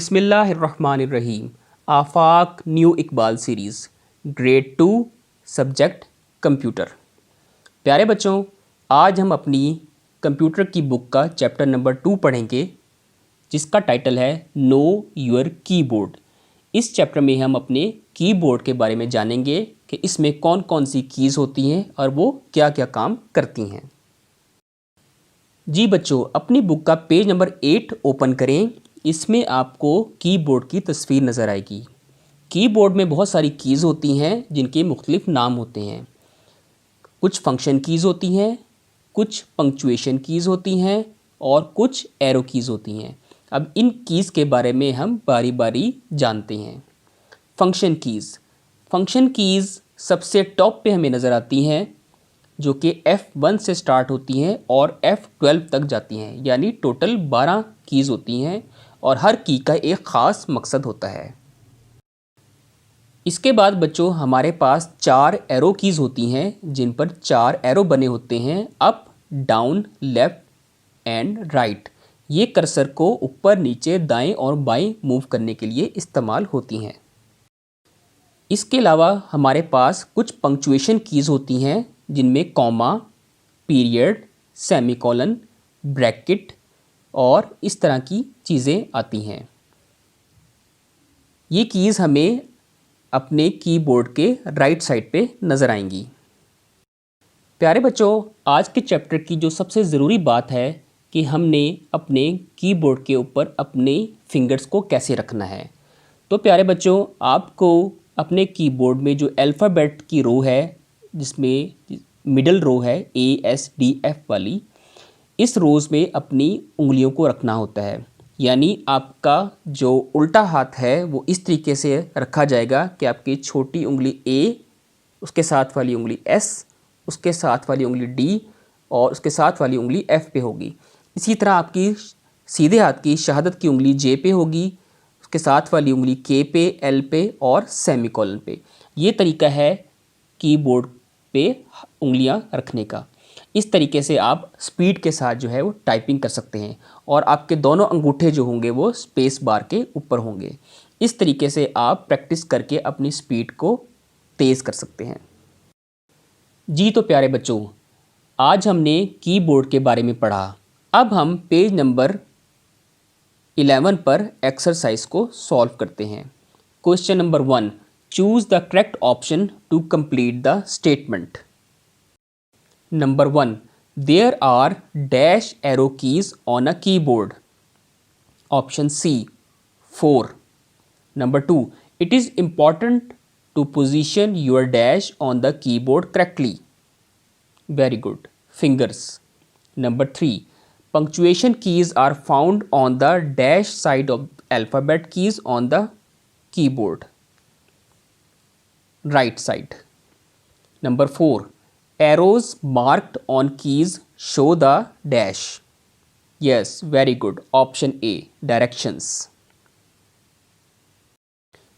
बिस्मिल्लाहिर्रहमानिर्रहीम। Afaq new Iqbal series grade 2 subject computer. प्यारे बच्चों, आज हम अपनी कंप्यूटर की बुक का चैप्टर नंबर 2 पढ़ेंगे, जिसका टाइटल है नो योर कीबोर्ड। इस चैप्टर में हम अपने कीबोर्ड के बारे में जानेंगे कि इसमें कौन कौन सी कीज़ होती हैं और वो क्या क्या काम करती हैं। जी बच्चों, अपनी बुक का पेज नंबर 8 ओपन करें। इसमें आपको कीबोर्ड की तस्वीर नज़र आएगी। कीबोर्ड में बहुत सारी कीज़ होती हैं जिनके मुख्तलिफ नाम होते हैं। कुछ फंक्शन कीज़ होती हैं, कुछ पंक्चुएशन कीज़ होती हैं और कुछ एरो कीज़ होती हैं। अब इन कीज़ के बारे में हम बारी बारी जानते हैं। फंक्शन कीज़ सबसे टॉप पे हमें नज़र आती हैं, जो कि F1 से स्टार्ट होती हैं और F12 तक जाती हैं, यानी टोटल 12 कीज़ होती हैं और हर की का एक ख़ास मकसद होता है। इसके बाद बच्चों हमारे पास 4 एरो कीज़ होती हैं, जिन पर 4 एरो बने होते हैं, up, down, left and right. ये कर्सर को ऊपर, नीचे, दाएं और बाएं मूव करने के लिए इस्तेमाल होती हैं। इसके अलावा हमारे पास कुछ पंक्चुएशन कीज़ होती हैं, जिनमें कॉमा, पीरियड, सेमीकोलन, ब्रैकेट और इस तरह की चीज़ें आती हैं। ये कीज़ हमें अपने कीबोर्ड के राइट साइड पे नज़र आएंगी। प्यारे बच्चों, आज के चैप्टर की जो सबसे ज़रूरी बात है कि हमने अपने कीबोर्ड के ऊपर अपने फिंगर्स को कैसे रखना है। तो प्यारे बच्चों, आपको अपने कीबोर्ड में जो अल्फ़ाबेट की रो है, जिसमें मिडल रो है ASDF वाली, इस रोज़ में अपनी उंगलियों को रखना होता है। यानी आपका जो उल्टा हाथ है वो इस तरीके से रखा जाएगा कि आपकी छोटी उंगली A, उसके साथ वाली उंगली S, उसके साथ वाली उंगली D और उसके साथ वाली उंगली F पे होगी। इसी तरह आपकी सीधे हाथ की शहादत की उंगली J पे होगी, उसके साथ वाली उंगली K पे, L पे और सेमीकोलन पे। ये तरीका है कीबोर्ड पे उंगलियां रखने का। इस तरीके से आप स्पीड के साथ जो है वो टाइपिंग कर सकते हैं और आपके दोनों अंगूठे जो होंगे वो स्पेस बार के ऊपर होंगे। इस तरीके से आप प्रैक्टिस करके अपनी स्पीड को तेज़ कर सकते हैं। जी तो प्यारे बच्चों, आज हमने कीबोर्ड के बारे में पढ़ा। अब हम पेज नंबर 11 पर एक्सरसाइज को सॉल्व करते हैं। Question number 1, choose the correct option to complete the statement. Number 1, there are dash arrow keys on a keyboard. Option C, 4. Number 2, it is important to position your dash on the keyboard correctly. Very good. Fingers. Number 3, punctuation keys are found on the dash side of alphabet keys on the keyboard. Right side. Number 4, arrows marked on keys show the dash. Yes, very good. Option A, directions.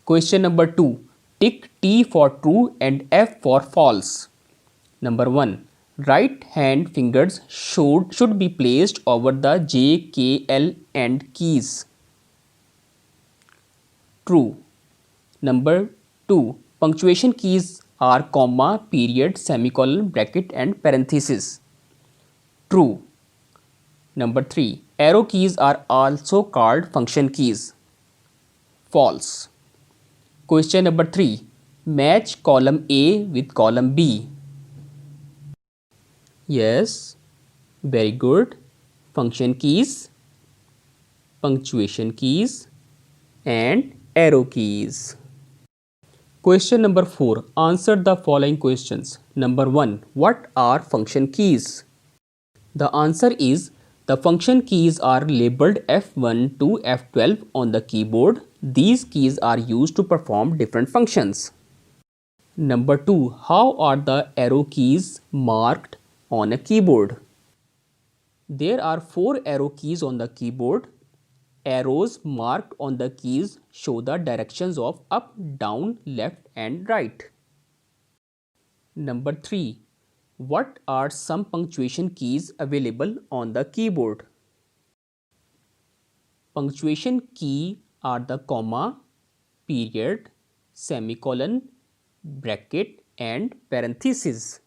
Question number 2, tick T for true and F for false. Number 1, right hand fingers should be placed over the J, K, L and keys. True. Number 2, punctuation keys are comma, period, semicolon, bracket and parenthesis. True. Number 3, arrow keys are also called function keys. False. Question number 3, match column A with column B. Yes, very good. Function keys, punctuation keys and arrow keys. Question number 4, answer the following questions. Number 1, what are function keys? The answer is, the function keys are labeled F1 to F12 on the keyboard. These keys are used to perform different functions. Number 2, how are the arrow keys marked on a keyboard? There are 4 arrow keys on the keyboard. Arrows marked on the keys show the directions of up, down, left and right. Number 3, what are some punctuation keys available on the keyboard? Punctuation key are the comma, period, semicolon, bracket and parenthesis.